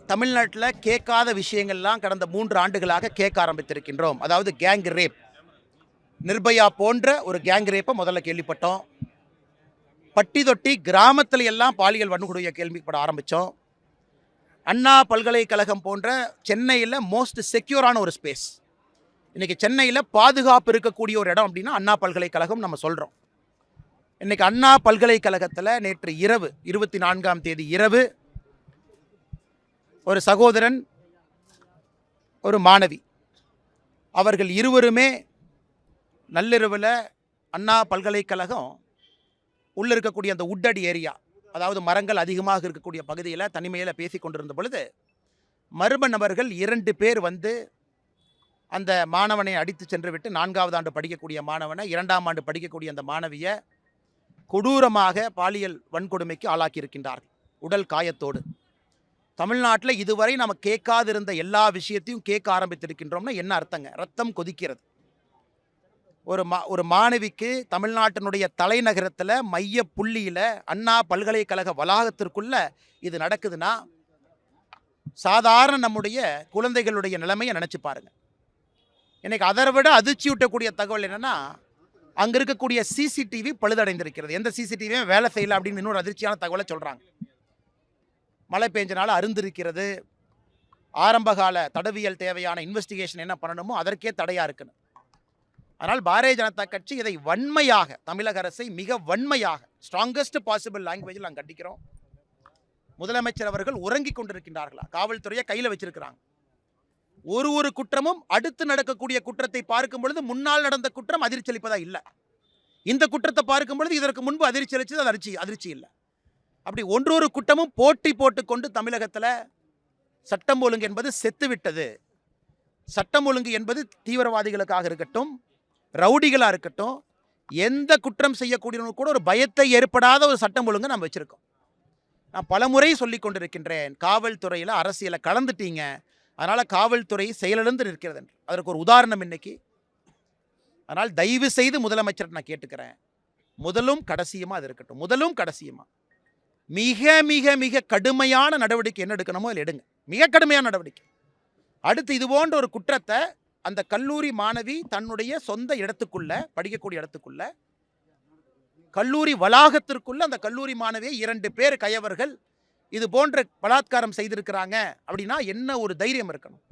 தமிழ்நாட்டில் கேட்காத விஷயங்கள்லாம் கடந்த 3 ஆண்டுகளாக கேட்க ஆரம்பித்திருக்கின்றோம். அதாவது கேங் ரேப், நிர்பயா போன்ற ஒரு கேங் ரேப்பை முதல்ல கேள்விப்பட்டோம். பட்டி தொட்டி கிராமத்துல எல்லாம் பாலியல் வன்கொடுமையை கேள்விப்பட ஆரம்பித்தோம். அண்ணா பல்கலைக்கழகம் போன்ற சென்னையில் மோஸ்ட் செக்யூரான ஒரு ஸ்பேஸ். இன்றைக்கி சென்னையில் பாதுகாப்பு இருக்கக்கூடிய ஒரு இடம் அப்படின்னா அண்ணா பல்கலைக்கழகம் நம்ம சொல்கிறோம். இன்றைக்கி அண்ணா பல்கலைக்கழகத்தில் நேற்று இரவு 24ஆம் தேதி இரவு ஒரு சகோதரன், ஒரு மாணவி, அவர்கள் இருவருமே நள்ளிரவில் அண்ணா பல்கலைக்கழகம் உள்ளே இருக்கக்கூடிய அந்த உட்டடி ஏரியா, அதாவது மரங்கள் அதிகமாக இருக்கக்கூடிய பகுதியில் தனிமையில் பேசி கொண்டிருந்த பொழுது மர்ம நபர்கள் 2 பேர் வந்து அந்த மாணவனை அடித்து சென்று விட்டு 4ஆவது ஆண்டு படிக்கக்கூடிய மாணவனை, 2ஆம் ஆண்டு படிக்கக்கூடிய அந்த மாணவியை கொடூரமாக பாலியல் வன்கொடுமைக்கு ஆளாக்கியிருக்கின்றார்கள், உடல் காயத்தோடு. தமிழ்நாட்டில் இதுவரை நம்ம கேட்காதிருந்த எல்லா விஷயத்தையும் கேட்க ஆரம்பித்திருக்கின்றோம்னா என்ன அர்த்தங்க? ரத்தம் கொதிக்கிறது. ஒரு மாணவிக்கு தமிழ்நாட்டினுடைய தலைநகரத்தில் மைய புள்ளியில் அண்ணா பல்கலைக்கழக வளாகத்திற்குள்ள இது நடக்குதுன்னா சாதாரண நம்முடைய குழந்தைகளுடைய நிலைமையை நினச்சி பாருங்க. இன்னைக்கு அதை விட அதிர்ச்சியூட்டக்கூடிய தகவல் என்னன்னா, அங்கே இருக்கக்கூடிய சிசிடிவி பழுதடைந்திருக்கிறது. எந்த சிசிடிவியும் வேலை செய்யலை அப்படின்னு இன்னொரு அதிர்ச்சியான தகவலை சொல்கிறாங்க. மழை பெஞ்சனால அருந்திருக்கிறது. ஆரம்பகால தடவியல் தேவையான இன்வெஸ்டிகேஷன் என்ன பண்ணணுமோ அதற்கே தடையாக இருக்குன்னு. அதனால் பாரதிய ஜனதா கட்சி இதை வன்மையாக, தமிழக அரசை மிக வன்மையாக, ஸ்ட்ராங்கஸ்ட் பாசிபிள் லாங்குவேஜில் நாங்கள் கண்டிக்கிறோம். முதலமைச்சர் அவர்கள் உறங்கி கொண்டிருக்கின்றார்களா? காவல்துறையை கையில் வச்சிருக்கிறாங்க. ஒரு குற்றமும் அடுத்து நடக்கக்கூடிய குற்றத்தை பார்க்கும் பொழுது முன்னால் நடந்த குற்றம் அதிர்ச்சி அளிப்பதா இல்லை. இந்த குற்றத்தை பார்க்கும் பொழுது இதற்கு முன்பு அதிர்ச்சி அளிச்சது அது அதிர்ச்சி இல்லை. அப்படி ஒன்றொரு குற்றமும் போட்டி போட்டுக்கொண்டு தமிழகத்தில் சட்டம் ஒழுங்கு என்பது செத்துவிட்டது. சட்டம் ஒழுங்கு என்பது தீவிரவாதிகளுக்காக இருக்கட்டும், ரவுடிகளாக இருக்கட்டும், எந்த குற்றம் செய்யக்கூடியவங்க கூட ஒரு பயத்தை ஏற்படாத ஒரு சட்டம் ஒழுங்கு நம்ம வச்சுருக்கோம். நான் பலமுறை சொல்லி கொண்டிருக்கின்றேன், காவல்துறையில் அரசியலை கலந்துட்டீங்க, அதனால் காவல்துறை செயலிழந்து நிற்கிறது என்று. அதற்கு ஒரு உதாரணம் இன்னைக்கு. அதனால் தயவு செய்து முதலமைச்சர் நான் கேட்டுக்கிறேன், முதலும் கடைசியுமா அது இருக்கட்டும். முதலும் கடைசியுமா மிக மிக மிக கடுமையான நடவடிக்கை என்ன எடுக்கணுமோ அதில் எடுங்க, மிக கடுமையான நடவடிக்கை. அடுத்து இது போன்ற ஒரு குற்றத்தை அந்த கல்லூரி மாணவி தன்னுடைய சொந்த இடத்துக்குள்ள, படிக்கக்கூடிய இடத்துக்குள்ள, கல்லூரி வளாகத்திற்குள்ள அந்த கல்லூரி மாணவியை 2 பேர் கயவர்கள் இது போன்ற பலாத்காரம் செய்திருக்கிறாங்க அப்படின்னா என்ன ஒரு தைரியம் இருக்கணும்?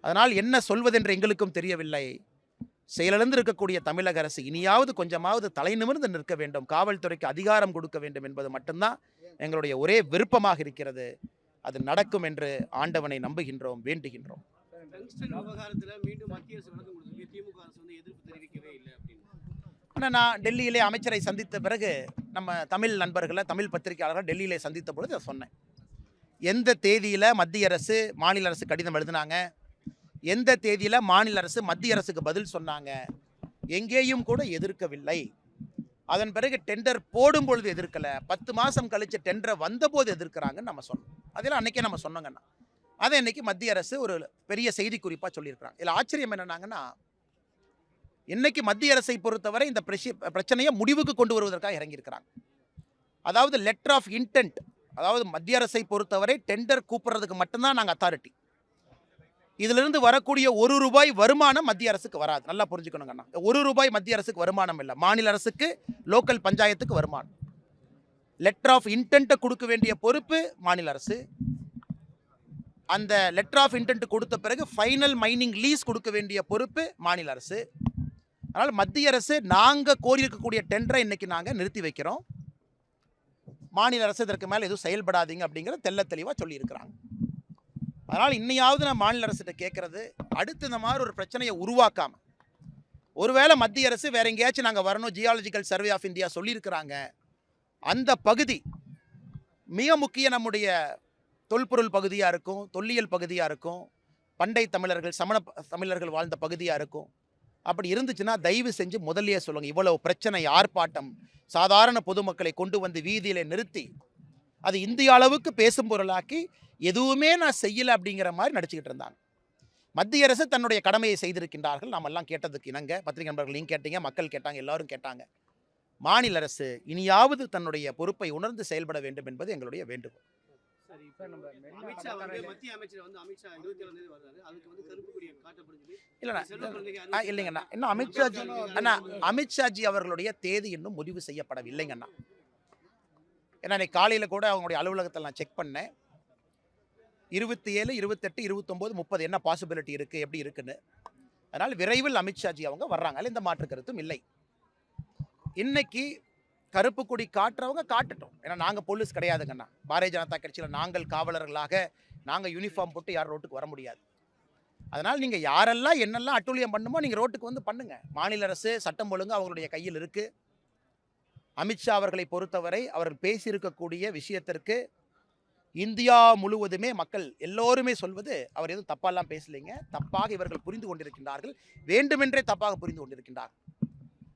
அதனால் என்ன சொல்வதென்று எங்களுக்கும் தெரியவில்லை. செயலிழந்து இருக்கக்கூடிய தமிழக அரசு இனியாவது கொஞ்சமாவது தலை நிமிர்ந்து நிற்க வேண்டும், காவல்துறைக்கு அதிகாரம் கொடுக்க வேண்டும் என்பது மட்டும்தான் எங்களுடைய ஒரே விருப்பமாக இருக்கிறது. அது நடக்கும் என்று ஆண்டவனை நம்புகின்றோம், வேண்டுகின்றோம். ஆனால் நான் டெல்லியிலே அமைச்சரை சந்தித்த பிறகு நம்ம தமிழ் நண்பர்களை, தமிழ் பத்திரிகையாளர்கள் டெல்லியிலே சந்தித்த பொழுது அதை சொன்னேன். எந்த தேதியில் மத்திய அரசு மாநில அரசு கடிதம் எழுதினாங்க, எந்த தேதியில் மாநில அரசு மத்திய அரசுக்கு பதில் சொன்னாங்க, எங்கேயும் கூட எதிர்க்கவில்லை. அதன் பிறகு டெண்டர் போடும் பொழுது எதிர்க்கலை, 10 மாதம் கழித்து டெண்டரை வந்தபோது எதிர்க்கிறாங்கன்னு நம்ம சொன்னோம். அதெல்லாம் அன்றைக்கே நம்ம சொன்னோங்கண்ணா. அதை இன்றைக்கி மத்திய அரசு ஒரு பெரிய செய்தி குறிப்பாக சொல்லியிருக்கிறாங்க. இதில் ஆச்சரியம் என்னன்னாங்கன்னா, இன்னைக்கு மத்திய அரசை பொறுத்தவரை இந்த பிரச்சனையை முடிவுக்கு கொண்டு வருவதற்காக இறங்கியிருக்கிறாங்க. அதாவது லெட்டர் ஆஃப் இன்டென்ட், அதாவது மத்திய அரசை பொறுத்தவரை டெண்டர் கூப்பிட்றதுக்கு மட்டும்தான் நாங்கள் அத்தாரிட்டி. இதிலிருந்து வரக்கூடிய ₹1 வருமானம் மத்திய அரசுக்கு வராது. நல்லா புரிஞ்சுக்கணுங்கண்ணா. ₹1 மத்திய அரசுக்கு வருமானம் இல்லை, மாநில அரசுக்கு, லோக்கல் பஞ்சாயத்துக்கு வருமானம். லெட்டர் ஆஃப் இன்டென்ட்டை கொடுக்க வேண்டிய பொறுப்பு மாநில அரசு. அந்த லெட்டர் ஆஃப் இன்டென்ட் கொடுத்த பிறகு ஃபைனல் மைனிங் லீஸ் கொடுக்க வேண்டிய பொறுப்பு மாநில அரசு. அதனால் மத்திய அரசு நாங்கள் கோரியிருக்கக்கூடிய டெண்டரை இன்னைக்கு நாங்கள் நிறுத்தி வைக்கிறோம், மாநில அரசு இதற்கு மேலே எதுவும் செயல்படாதீங்க அப்படிங்கிறத தெல்ல தெளிவாக சொல்லியிருக்கிறாங்க. அதனால் இன்னையாவது நான் மாநில அரசுகிட்ட கேட்குறது, அடுத்து இந்த மாதிரி ஒரு பிரச்சனையை உருவாக்காமல், ஒருவேளை மத்திய அரசு வேற எங்கேயாச்சும் நாங்கள் வரணும், ஜியாலஜிக்கல் சர்வே ஆஃப் இந்தியா சொல்லியிருக்கிறாங்க, அந்த பகுதி மிக முக்கிய நம்முடைய தொல்பொருள் பகுதியாக இருக்கும், தொல்லியல் பகுதியாக இருக்கும், பண்டை தமிழர்கள், சமண தமிழர்கள் வாழ்ந்த பகுதியாக இருக்கும். அப்படி இருந்துச்சுன்னா தயவு செஞ்சு முதல்லயே சொல்லுங்கள். இவ்வளவு பிரச்சனை, ஆர்ப்பாட்டம், சாதாரண பொதுமக்களை கொண்டு வந்து வீதியில் நிறுத்தி அது இந்திய அளவுக்கு பேசும் பொருளாக்கி எதுவுமே நான் செய்யலை அப்படிங்கிற மாதிரி நடிச்சுக்கிட்டு இருந்தாங்க. மத்திய அரசு தன்னுடைய கடமையை செய்திருக்கின்றார்கள். நாம் எல்லாம் கேட்டதுக்கு இணங்க, பத்திரிகை நண்பர்களையும் கேட்டீங்க, மக்கள் கேட்டாங்க, எல்லாரும் கேட்டாங்க. மாநில அரசு இனியாவது தன்னுடைய பொறுப்பை உணர்ந்து செயல்பட வேண்டும் என்பது எங்களுடைய வேண்டுகோள். சரி, இப்ப நம்ம அமித்ஷா வந்து மத்திய அமைச்சர் வந்து அமித்ஷா 27ஆம் தேதி வர்றாரு. அதுக்கு வந்து கருப்பு கொடி காட்டப்படும்னு சொல்லி இல்லைண்ணா இல்லைங்கண்ணா, இன்னும் அமித்ஷாஜி அண்ணா அமித்ஷாஜி அவர்களுடைய தேதி இன்னும் முடிவு செய்யப்படவில்லைங்கண்ணா. ஏன்னா இன்னைக்கு காலையில் கூட அவங்களுடைய அலுவலகத்தில் நான் செக் பண்ணேன். 27, 28, 29, 30 என்ன பாசிபிலிட்டி இருக்குது, எப்படி இருக்குன்னு. அதனால் விரைவில் அமித்ஷாஜி அவங்க வர்றாங்க, எந்த மாற்று கருத்தும் இல்லை. இன்னைக்கு கருப்பு கொடி காட்டுறவங்க காட்டட்டும். ஏன்னா நாங்கள் போலீஸ் கிடையாதுங்கண்ணா. பாரதிய ஜனதா கட்சியில் நாங்கள் காவலர்களாக நாங்கள் யூனிஃபார்ம் போட்டு யாரும் ரோட்டுக்கு வர முடியாது. அதனால் நீங்கள் யாரெல்லாம் என்னெல்லாம் அட்டூழியம் பண்ணுமோ நீங்கள் ரோட்டுக்கு வந்து பண்ணுங்க. மாநில அரசு சட்டம் ஒழுங்கு அவர்களுடைய கையில் இருக்குது. அமித்ஷா அவர்களை பொறுத்தவரை அவர்கள் பேசியிருக்கக்கூடிய விஷயத்திற்கு இந்தியா முழுவதுமே மக்கள் எல்லோருமே சொல்வது அவர் எதுவும் தப்பாலாம் பேசலைங்க, தப்பாக இவர்கள் புரிந்து கொண்டிருக்கின்றார்கள், வேண்டுமென்றே தப்பாக புரிந்து கொண்டிருக்கின்றார்கள்.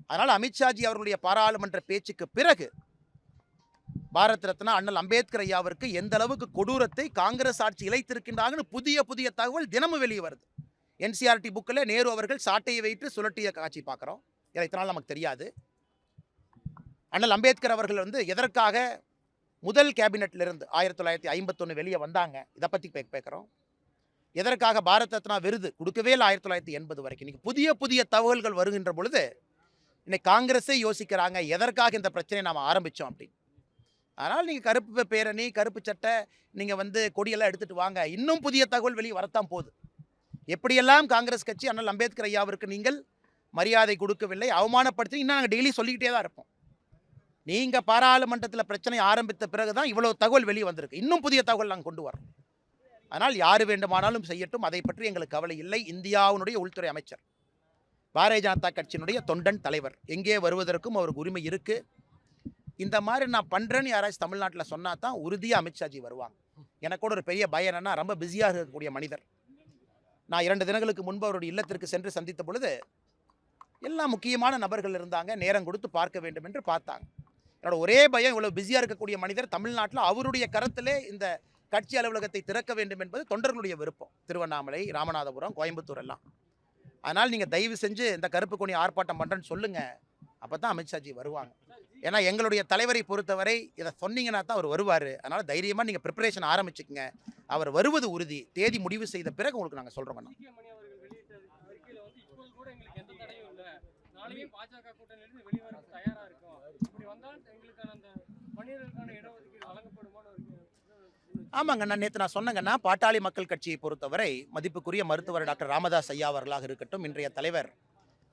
அதனால் அமித்ஷாஜி அவர்களுடைய பாராளுமன்ற பேச்சுக்கு பிறகு பாரத் ரத்னா அண்ணல் அம்பேத்கர் ஐயாவிற்கு எந்த அளவுக்கு கொடூரத்தை காங்கிரஸ் ஆட்சி இழைத்திருக்கின்றாங்கன்னு புதிய புதிய தகவல் தினமும் வெளியே வருது. என்சிஆர்டி புக்கில் நேரு அவர்கள் சாட்டையை வைத்து சுழட்டிய காட்சி பார்க்குறோம். இத்தனால் நமக்கு தெரியாது. அண்ணல் அம்பேத்கர் அவர்கள் வந்து எதற்காக முதல் கேபினெட்லேருந்து 1951 வெளியே வந்தாங்க, இதை பற்றி கேட்குறோம். எதற்காக பாரத் ரத்னா விருது கொடுக்கவே இல்லை 1980 வரைக்கும். இன்றைக்கி புதிய புதிய தகவல்கள் வருகின்ற பொழுது இன்னைக்கு காங்கிரஸே யோசிக்கிறாங்க எதற்காக இந்த பிரச்சனையை நாம் ஆரம்பித்தோம் அப்படின்னு. அதனால் நீங்கள் கருப்பு பேரணி, கருப்பு சட்டை, நீங்கள் வந்து கொடியெல்லாம் எடுத்துகிட்டு வாங்க, இன்னும் புதிய தகவல் வெளியே வரத்தான் போகுது. எப்படியெல்லாம் காங்கிரஸ் கட்சி அண்ணல் அம்பேத்கர் ஐயாவிற்கு நீங்கள் மரியாதை கொடுக்கவில்லை, அவமானப்படுத்தி இன்னும் நாங்கள் டெய்லி சொல்லிக்கிட்டே தான் இருப்போம். நீங்கள் பாராளுமன்றத்தில் பிரச்சனை ஆரம்பித்த பிறகு தான் இவ்வளோ தகவல் வெளியே வந்திருக்கு. இன்னும் புதிய தகவல் நாங்கள் கொண்டு வரோம். அதனால் யார் வேண்டுமானாலும் செய்யட்டும், அதை பற்றி எங்களுக்கு கவலை இல்லை. இந்தியாவினுடைய உள்துறை அமைச்சர், பாரதிய ஜனதா கட்சியினுடைய தொண்டன் தலைவர், எங்கே வருவதற்கும் அவருக்கு உரிமை இருக்குது. இந்த மாதிரி நான் பண்ணுறேன்னு யாராச்சும் தமிழ்நாட்டில் சொன்னால் தான் உறுதியாக அமித்ஷாஜி வருவாங்க. எனக்கு கூட ஒரு பெரிய பயம் என்னன்னா, ரொம்ப பிஸியாக இருக்கக்கூடிய மனிதர். நான் 2 தினங்களுக்கு முன்பு அவருடைய இல்லத்திற்கு சென்று சந்தித்த பொழுது எல்லா முக்கியமான நபர்கள் இருந்தாங்க, நேரம் கொடுத்து பார்க்க வேண்டும் என்று பார்த்தாங்க. என்னோட ஒரே பயம், இவ்வளோ பிஸியாக இருக்கக்கூடிய மனிதர் தமிழ்நாட்டில் அவருடைய கருத்திலே இந்த கட்சி அலுவலகத்தை திறக்க வேண்டும் என்பது தொண்டர்களுடைய விருப்பம். திருவண்ணாமலை, ராமநாதபுரம், கோயம்புத்தூர் எல்லாம். அதனால் நீங்கள் தயவு செஞ்சு இந்த கருப்பு கொடி ஆர்ப்பாட்டம் பண்ணுறேன்னு சொல்லுங்கள், அப்போ தான் அமித்ஷாஜி வருவாங்க. ஏன்னா எங்களுடைய தலைவரை பொறுத்தவரை இதை சொன்னீங்கன்னா தான் அவர் வருவார். அதனால் தைரியமாக நீங்கள் ப்ரிப்பரேஷன் ஆரம்பிச்சுக்குங்க. அவர் வருவது உறுதி. தேதி முடிவு செய்த பிறகு உங்களுக்கு நாங்கள் சொல்கிறோங்கண்ணா. ஆமாங்கண்ணா, நேற்று நான் சொன்னேங்கண்ணா, பாட்டாளி மக்கள் கட்சியை பொறுத்தவரை மதிப்புக்குரிய மருத்துவர் டாக்டர் ராமதாஸ் ஐயா அவர்களாக இருக்கட்டும், இன்றைய தலைவர்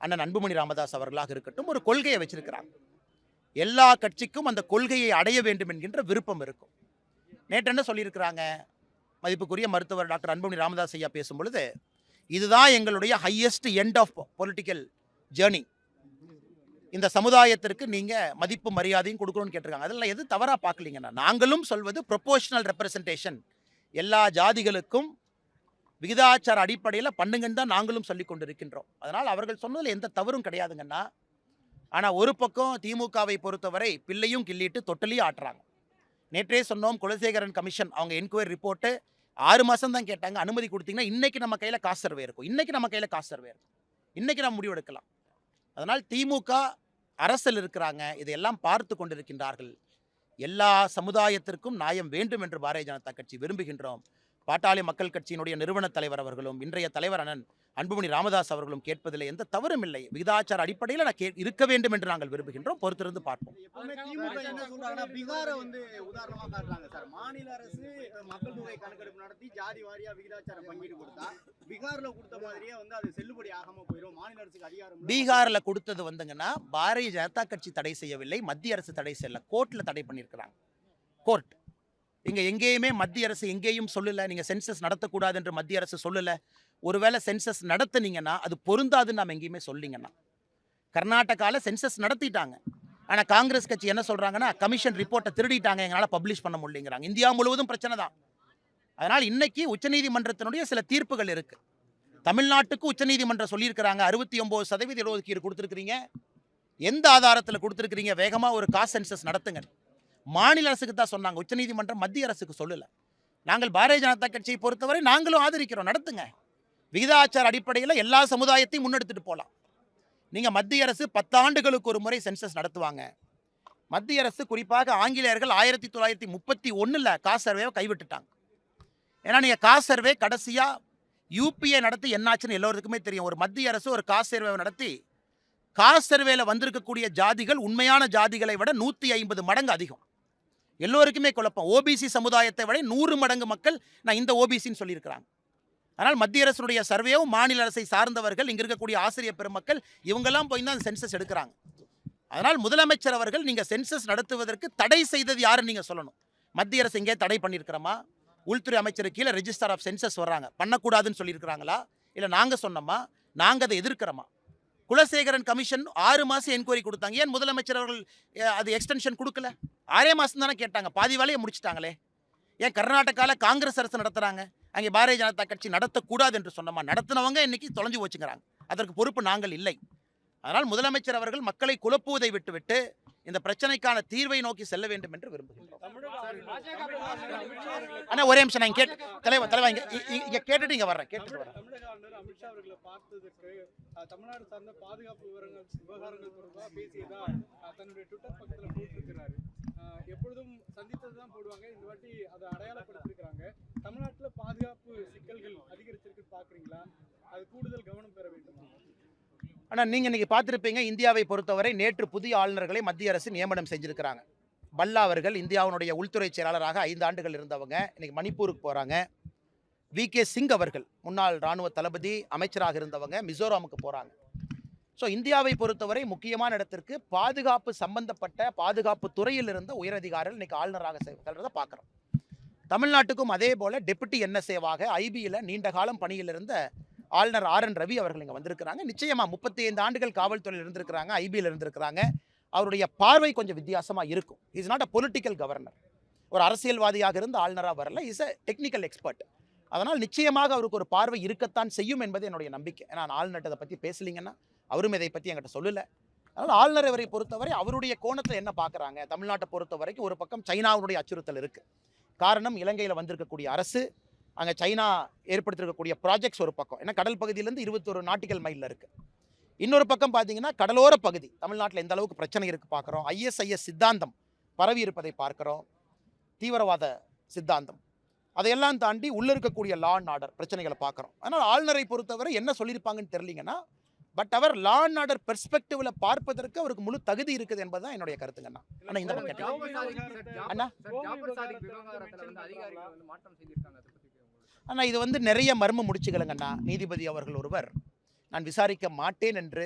அண்ணன் அன்புமணி ராமதாஸ் அவர்களாக இருக்கட்டும், ஒரு கொள்கையை வச்சிருக்கிறாங்க. எல்லா கட்சிக்கும் அந்த கொள்கையை அடைய வேண்டும் என்கின்ற விருப்பம் இருக்கும். நேற்று என்ன சொல்லியிருக்கிறாங்க, மதிப்புக்குரிய மருத்துவர் டாக்டர் அன்புமணி ராமதாஸ் ஐயா பேசும் பொழுது, இதுதான் எங்களுடைய highest end of political journey, இந்த சமுதாயத்திற்கு நீங்கள் மதிப்பு மரியாதையும் கொடுக்கணும்னு கேட்டிருக்காங்க. அதில் எது தவறாக பார்க்கலீங்கன்னா, நாங்களும் சொல்வது ப்ரொபோஷனல் ரெப்ரசன்டேஷன், எல்லா ஜாதிகளுக்கும் விகிதாச்சார அடிப்படையில் பண்ணுங்கன்னு தான் நாங்களும் சொல்லி கொண்டிருக்கின்றோம். அதனால் அவர்கள் சொன்னதில் எந்த தவறும் கிடையாதுங்கன்னா. ஆனால் ஒரு பக்கம் திமுகவை பொறுத்தவரை பிள்ளையும் கிள்ளிட்டு தொட்டலையும் ஆட்டுறாங்க. நேற்றே சொன்னோம், குலசேகரன் கமிஷன் அவங்க என்கொயரி ரிப்போர்ட்டு 6 மாதம் தான் கேட்டாங்க, அனுமதி கொடுத்தீங்கன்னா இன்றைக்கி நம்ம கையில் காசு சர்வே இருக்கும், இன்றைக்கி நம்ம கையில் காசு சர்வே இருக்கும், இன்றைக்கி நம்ம முடிவெடுக்கலாம். அதனால் திமுக அரசில் இருக்கிறாங்க, இதையெல்லாம் பார்த்து கொண்டிருக்கின்றார்கள். எல்லா சமுதாயத்திற்கும் நியாயம் வேண்டும் என்று பாரதிய ஜனதா கட்சி விரும்புகின்றோம். பாட்டாளி மக்கள் கட்சியினுடைய நிறுவன தலைவர் அவர்களும் இன்றைய தலைவர் அண்ணன் அன்புமணி ராமதாஸ் அவர்களும் கேட்பதில் எந்த தவறும் இல்லை. விகிதாச்சார அடிப்படையில் இருக்க வேண்டும் என்று நாங்கள் விரும்புகின்றோம். பொறுத்திருந்து பார்ப்போம். பீகாரை வந்து உதாரணமாக காட்டுறாங்க சார். மாநில அரசு மக்கள் தொகை கணக்கெடுப்பு நடத்தி ஜாதி வாரியா விகிதாச்சார பங்கீடு கொடுத்தா பீகார்ல கொடுத்த மாதிரியே வந்து அது செல்லுபடி ஆகாம போயிடும். மாநில அரசுக்கு அதிகாரம் பீகார்ல கொடுத்தது வந்துங்கன்னா பாரதிய ஜனதா கட்சி தடை செய்யவில்லை, மத்திய அரசு தடை செய்யல, கோர்ட்ல தடை பண்ணியிருக்கிறாங்க. கோர்ட் இங்கே எங்கேயுமே மத்திய அரசு எங்கேயும் சொல்லலை நீங்கள் சென்சஸ் நடத்தக்கூடாது என்று மத்திய அரசு சொல்லலை. ஒருவேளை சென்சஸ் நடத்துனீங்கன்னா அது பொருந்தாதுன்னு நாம் எங்கேயுமே சொல்லிங்கன்னா. கர்நாடகாவில் சென்சஸ் நடத்திட்டாங்க, ஆனால் காங்கிரஸ் கட்சி என்ன சொல்கிறாங்கன்னா, கமிஷன் ரிப்போர்ட்டை திருடிட்டாங்க, எங்களால் பப்ளிஷ் பண்ண முடியலைங்கிறாங்க. இந்தியா முழுவதும் பிரச்சனை தான். அதனால் இன்னைக்கு உச்சநீதிமன்றத்தினுடைய சில தீர்ப்புகள் இருக்குது. தமிழ்நாட்டுக்கு உச்சநீதிமன்றம் சொல்லியிருக்கிறாங்க, 69% இடஒதுக்கீடு கொடுத்துருக்கிறீங்க, எந்த ஆதாரத்தில் கொடுத்துருக்கிறீங்க, வேகமாக ஒரு காஸ்ட் சென்சஸ் நடத்துங்க. மாநில அரசுக்கு தான் சொன்னாங்க, உச்சநீதிமன்றம் மத்திய அரசுக்கு சொல்லலை. நாங்கள் பாரதிய ஜனதா கட்சியை பொறுத்தவரை நாங்களும் ஆதரிக்கிறோம், நடத்துங்க. விகிதாச்சார அடிப்படையில் எல்லா சமுதாயத்தையும் முன்னெடுத்துட்டு போகலாம். நீங்கள் மத்திய அரசு 10 ஆண்டுகளுக்கு ஒரு முறை சென்சஸ் நடத்துவாங்க, மத்திய அரசு குறிப்பாக ஆங்கிலேயர்கள் 1931 காஸ்ட் சர்வேவை கைவிட்டுட்டாங்க. ஏன்னா நீங்கள் காஸ்ட் சர்வே கடைசியாக யூபிஏ நடத்தி என்னாச்சுன்னு எல்லோருக்குமே தெரியும். ஒரு மத்திய அரசு ஒரு காஸ்ட் சர்வேவை நடத்தி காஸ்ட் சர்வேல வந்திருக்கக்கூடிய ஜாதிகள் உண்மையான ஜாதிகளை விட 150 மடங்கு அதிகம். எல்லோருக்குமே குழப்பம். ஓபிசி சமுதாயத்தை விட 100 மடங்கு மக்கள் நான் இந்த ஓபிசின்னு சொல்லியிருக்கிறாங்க. ஆனால் மத்திய அரசுடைய சர்வேவும் மாநில அரசை சார்ந்தவர்கள் இங்கே இருக்கக்கூடிய ஆசிரியர் பெருமக்கள் இவங்கெல்லாம் போய் தான் சென்சஸ் எடுக்கிறாங்க. அதனால் முதலமைச்சர் அவர்கள் நீங்கள் சென்சஸ் நடத்துவதற்கு தடை செய்தது யாருன்னு நீங்கள் சொல்லணும். மத்திய அரசு எங்கே தடை பண்ணியிருக்கிறோமா? உள்துறை அமைச்சருக்கு கீழே ரெஜிஸ்டர் ஆஃப் சென்சஸ் வர்றாங்க, பண்ணக்கூடாதுன்னு சொல்லியிருக்கிறாங்களா? இல்லை நாங்கள் சொன்னோமா? நாங்கள் அதை எதிர்க்கிறோமா? குலசேகரன் கமிஷன் 6 மாதம் என்கொயரி கொடுத்தாங்க. ஏன் முதலமைச்சர் அவர்கள் அது எக்ஸ்டென்ஷன் கொடுக்கல? 6 மாதம் தானே கேட்டாங்க, பாதி வேலையை முடிச்சிட்டாங்களே. ஏன் கர்நாடகாவில் காங்கிரஸ் அரசு நடத்துகிறாங்க, அங்கே பாரதிய ஜனதா கட்சி நடத்தக்கூடாது என்று சொன்னோமா? நடத்தினவங்க இன்னைக்கு தொலைஞ்சு போச்சுங்கிறாங்க. அதற்கு பொறுப்பு நாங்கள் இல்லை. அதனால் முதலமைச்சர் அவர்கள் மக்களை குழப்புவதை விட்டுவிட்டு இந்த பிரச்சனைக்கான தீர்வை நோக்கி செல்ல வேண்டும் என்று விரும்புகிறோம். அண்ணா ஒரே நிமிஷம் நான் தலைவா இங்க கேட்டுட்டு இங்க வர்றேன். தமிழக ஆளுநர் அமித்ஷா அவர்களை பார்த்ததுக்கு தமிழ்நாடு சார்ந்த பாதுகாப்பு விவகாரங்கள் தொடர்பாக பேசியதா தன்னுடைய ட்விட்டர் பக்கத்தில் போட்டிருக்கிறாரு. எப்பொழுதும் சந்தித்தது தான் போடுவாங்க, இந்த வாட்டி அதை அடையாளப்படுத்திருக்கிறாங்க. தமிழ்நாட்டில் பாதுகாப்பு சிக்கல்கள் அதிகரிச்சிருக்கு பார்க்குறீங்களா? அது கூடுதல் கவனம் பெற வேண்டுமா? ஆனால் நீங்கள் இன்றைக்கி பார்த்துருப்பீங்க, இந்தியாவை பொறுத்தவரை நேற்று புதிய ஆளுநர்களை மத்திய அரசு நியமனம் செஞ்சுருக்கிறாங்க. பல்லா அவர்கள் இந்தியாவினுடைய உள்துறை செயலாளராக 5 ஆண்டுகள் இருந்தவங்க இன்றைக்கி மணிப்பூருக்கு போகிறாங்க. வி.கே. சிங் அவர்கள் முன்னாள் இராணுவ தளபதி அமைச்சராக இருந்தவங்க மிசோராமுக்கு போகிறாங்க. ஸோ இந்தியாவை பொறுத்தவரை முக்கியமான இடத்திற்கு பாதுகாப்பு சம்பந்தப்பட்ட பாதுகாப்பு துறையில் இருந்த உயரதிகாரிகள் இன்றைக்கி ஆளுநராக செல்றதை பார்க்குறோம். தமிழ்நாட்டுக்கும் அதே போல் டெபுட்டி என்எஸ்ஏவாக ஐபியில் நீண்ட காலம் பணியில் இருந்த ஆளுநர் RN ரவி அவர்கள் இங்கே வந்திருக்கிறாங்க. நிச்சயமாக 35 ஆண்டுகள் காவல்துறையில் இருந்திருக்கிறாங்க, ஐபியில் இருந்திருக்கிறாங்க. அவருடைய பார்வை கொஞ்சம் வித்தியாசமாக இருக்கும். Is not a political governor. ஒரு அரசியல்வாதியாக இருந்து ஆளுநராக வரல, இஸ் அ டெக்னிக்கல் எக்ஸ்பர்ட். அதனால் நிச்சயமாக அவருக்கு ஒரு பார்வை இருக்கத்தான் செய்யும் என்பது என்னுடைய நம்பிக்கை. நான் ஆளுநர்கிட்ட பற்றி பேசலிங்கன்னா அவரும் இதை பற்றி என்கிட்ட சொல்லலை. அதனால் ஆளுநர் அவரை பொறுத்தவரை அவருடைய கோணத்தில் என்ன பார்க்குறாங்க? தமிழ்நாட்டை பொறுத்த வரைக்கும் ஒரு பக்கம் சைனாவுடைய அச்சுறுத்தல் இருக்குது. காரணம் இலங்கையில் வந்திருக்கக்கூடிய அரசு, அங்கே சைனா ஏற்படுத்திருக்கக்கூடிய ப்ராஜெக்ட்ஸ் ஒரு பக்கம். ஏன்னா கடல் பகுதியிலேருந்து 21 நாட்டிக்கல் மைலில் இருக்குது. இன்னொரு பக்கம் பார்த்தீங்கன்னா கடலோர பகுதி தமிழ்நாட்டில் எந்த அளவுக்கு பிரச்சனை இருக்குது பார்க்குறோம். ISIS சித்தாந்தம் பரவி இருப்பதை பார்க்குறோம், தீவிரவாத சித்தாந்தம். அதையெல்லாம் தாண்டி உள்ளே இருக்கக்கூடிய லா அண்ட் ஆர்டர் பிரச்சனைகளை பார்க்குறோம். அதனால் ஆளுநரை பொறுத்தவரை என்ன சொல்லியிருப்பாங்கன்னு தெரியலிங்கன்னா, பட் அவர் லா அண்ட் ஆர்டர் பெர்ஸ்பெக்டிவ்ல பார்ப்பதற்கு அவருக்கு முழு தகுதி இருக்குது என்பதுதான் என்னுடைய கருத்துங்கண்ணா. ஆனால் இந்த ஆனால் இது வந்து நிறைய மர்ம முடிச்சுகளுங்கண்ணா. நீதிபதி அவர்கள் ஒருவர் நான் விசாரிக்க மாட்டேன் என்று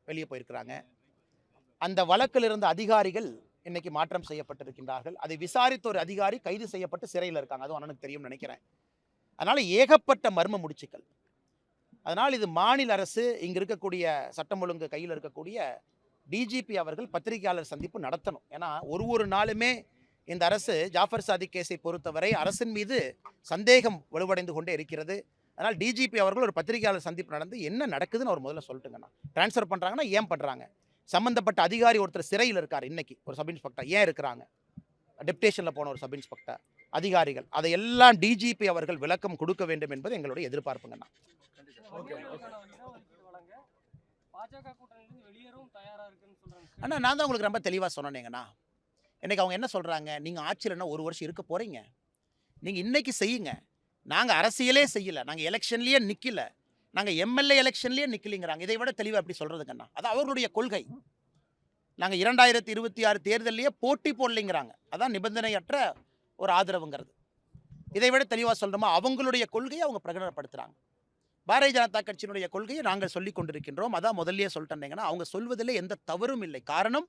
வெளியே போயிருக்கிறாங்க. அந்த வழக்கில் இருந்த அதிகாரிகள் இன்னைக்கு மாற்றம் செய்யப்பட்டிருக்கின்றார்கள். அதை விசாரித்த ஒரு அதிகாரி கைது செய்யப்பட்டு சிறையில் இருக்காங்க. அதுவும் அண்ணனுக்கு தெரியும் நினைக்கிறேன். அதனால் ஏகப்பட்ட மர்ம முடிச்சுக்கள். அதனால் இது மாநில அரசு, இங்கே இருக்கக்கூடிய சட்டம் ஒழுங்கு கையில் இருக்கக்கூடிய டிஜிபி அவர்கள் பத்திரிகையாளர் சந்திப்பு நடத்தணும். ஏன்னா ஒரு நாளுமே இந்த அரசு ஜாஃபர் சாதிக் கேஸை பொறுத்தவரை அரசின் மீது சந்தேகம் வலுவடைந்து கொண்டே இருக்கிறது. அதனால் டிஜிபி அவர்கள் ஒரு பத்திரிகையாளர் சந்திப்பு நடந்து என்ன நடக்குதுன்னு அவர் முதல்ல சொல்லிட்டுங்கண்ணா. ட்ரான்ஸ்ஃபர் பண்ணுறாங்கன்னா ஏன் பண்ணுறாங்க? சம்மந்தப்பட்ட அதிகாரி ஒருத்தர் சிறையில் இருக்கார் இன்னைக்கு, ஒரு சப் இன்ஸ்பெக்டர் ஏன் இருக்கிறாங்க? டெப்டேஷனில் போன ஒரு சப் இன்ஸ்பெக்டர், அதிகாரிகள், அதையெல்லாம் டிஜிபி அவர்கள் விளக்கம் கொடுக்க வேண்டும் என்பது எங்களுடைய எதிர்பார்ப்புங்கண்ணா. அண்ணா நான் தான் உங்களுக்கு ரொம்ப தெளிவாக சொன்னேங்கண்ணா. இன்னைக்கு அவங்க என்ன சொல்கிறாங்க? நீங்கள் ஆட்சியில் என்ன 1 வருஷம் இருக்க போகிறீங்க, நீங்கள் இன்னைக்கு செய்யுங்க. நாங்கள் அரசியலே செய்யலை, நாங்கள் எலெக்ஷன்லேயே நிற்கல, நாங்கள் MLA எலெக்ஷன்லேயே நிற்கலிங்கிறாங்க. இதை விட தெளிவாக எப்படி சொல்கிறதுங்கண்ணா? அது அவர்களுடைய கொள்கை. நாங்கள் 2026 தேர்தலையே போட்டி போடலைங்கிறாங்க. அதான் நிபந்தனையற்ற ஒரு ஆதரவுங்கிறது. இதை விட தெளிவாக சொல்கிறோமா? அவங்களுடைய கொள்கையை அவங்க பிரகடனப்படுத்துகிறாங்க. பாரதிய ஜனதா கட்சியினுடைய கொள்கையை நாங்கள் சொல்லி கொண்டிருக்கின்றோம். அதான் முதல்லயே சொல்லிட்டேங்கன்னா, அவங்க சொல்வதில் எந்த தவறும் இல்லை. காரணம்,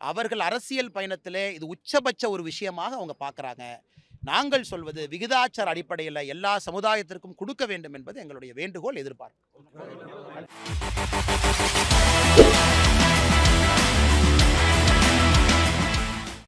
அவர்கள் அரசியல் பயணத்திலே இது உச்சபட்ச ஒரு விஷயமாக அவங்க பார்க்குறாங்க. நாங்கள் சொல்வது விகிதாச்சார அடிப்படையில் எல்லா சமுதாயத்திற்கும் கொடுக்க வேண்டும் என்பது எங்களுடைய வேண்டுகோள், எதிர்பார்ப்பு.